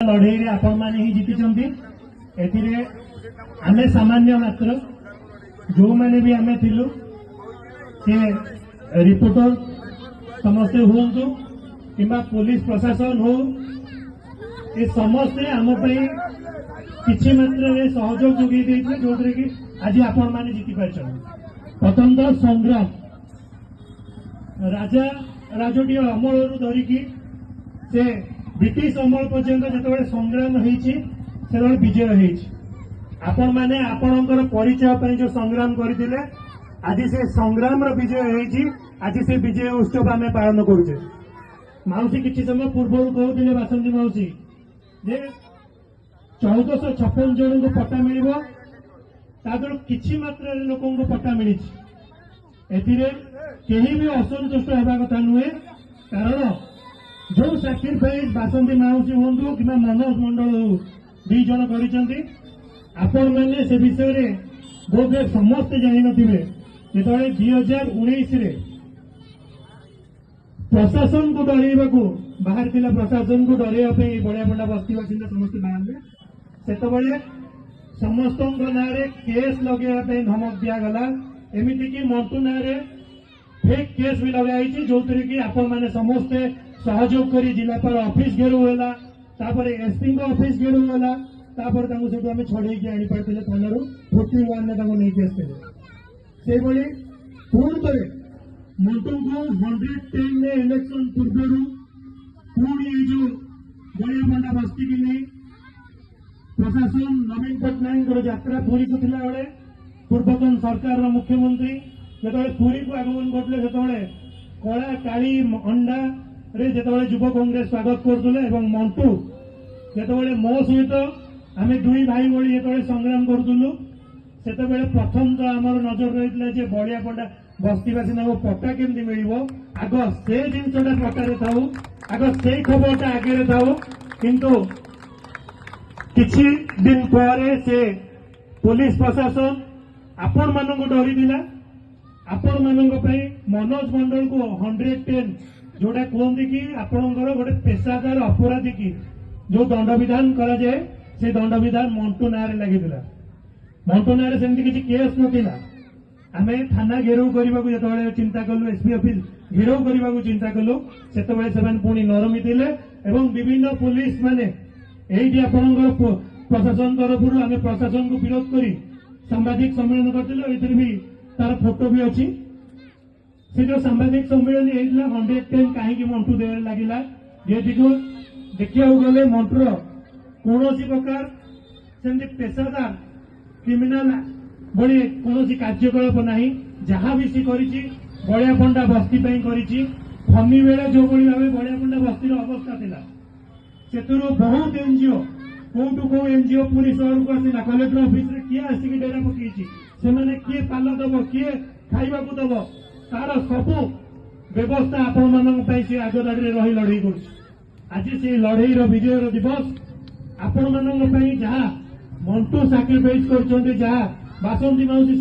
लड़े आपण मैंने ही जीति एथिरे आमे सामान्य मात्र जो मैंने भी आमे थिलु से रिपोर्टर समस्ते हूँ कि पुलिस प्रशासन हो ये समस्ते आम किसी मात्रा सहयोग जोगे जो कि आज आपण मैंने जीति पार स्वतंत्र संग्राम राजा राजोटी अमल धरिकी से ब्रिटिश अमल पर्यंत जो संग्राम होते विजय आपण मैंने आपणकर परिचय जो संग्राम करते आज से संग्राम विजय होती आज से विजय उत्सव आम पालन करुचे माउसी किसी समय पूर्व कहते बासंती माउसी जे 1456 जन को पट्टा मिल किसी मात्रा लोक पट्टा मिली कहीं भी असंतुष्ट होगा कथा नुहे कारण जो साक्रिफाइस बासंती माउसी हूँ कि मनोज मंडल हो दी जन आपण मैंने से विषय बोध समस्ते जानी नथिबे जो 2019 प्रशासन को डरइबा बाहर थिला प्रशासन को डरइबा बड़िया पंडा बस्ती बासिंदा समस्त बाहर से समस्त ना केस लगे धमक दिगला एमती कि मंटू ना फेक केस भी लगाई जो कि आपण मैंने समस्ते सहयोग कर जिलापाल ऑफिस घेरू है एसपी ऑफिस घेरू है आम छड़े आनी पार्थे थाना 41 नहीं आसते से पुणी थे मंटू को 110 इलेक्शन पूर्व पुणी जो बड़िया पंडा बस्ती की नहीं प्रशासन नवीन पट्टनायक यात्रा पुरी को थिला बेले पूर्वतन सरकार मुख्यमंत्री जो पुरी को आगमन करते से कला काली अंडा रे जो युव कांग्रेस स्वागत करते मंटू जो मो सहित आम दुई भाई भाई जो संग्राम करूँ से प्रथम तो आम नजर रही है बड़िया पंडा बस्तीवासी को पट्टा केमती मिल आग से जिनसा पट्टारे थाऊ आग से खबरटा आगे थाऊ किंतु किछि दिन पर से पुलिस प्रशासन आपण मान डरी आपण मान मनोज मंडल को 110 जोटा कहते कि आपणकर गोटे पेशादार अपराधी की जो दंड विधान कराए से दंड विधान मंटू ना लगी मंटू ना सेमती किसी केस नाला आम थाना घेराव करने जो चिंता कलु एसपी ऑफिस घेराव करने को चिंता कलु से पुणी नरमी थे विभिन्न पुलिस माने यही आपणकर प्रशासन तरफ आम प्रशासन को विरोध कर सांबादिक सम्मेलन करते भी तार फोटो भी अच्छी से जो सांबादिक सम्मेलन होता 110 कहीं मंटू देवे लगे जेटी को देखा गले मंटूर कौन प्रकार से पेशादार क्रिमिनाल बड़ी कौन कार्यकलाप ना जहाँ भी सी बड़िया पंडा बस्ती फनी बेले जो भाव बड़िया पंडा बस्ती अवस्था थी से बहुत एनजीओ कौटू कौ एनजीओ पुरी सहर को आसला कलेक्टर ऑफिस रे किए आसिक डेरा पकई किए पाल दब किए खाइबा को दब तार सब व्यवस्था आपण मान से आगदाड़ी रही लड़ई कर आज से लड़ई विजय दिवस आपण मान जहाँ मंटू साक्रिफाइस कर बासंती माउसी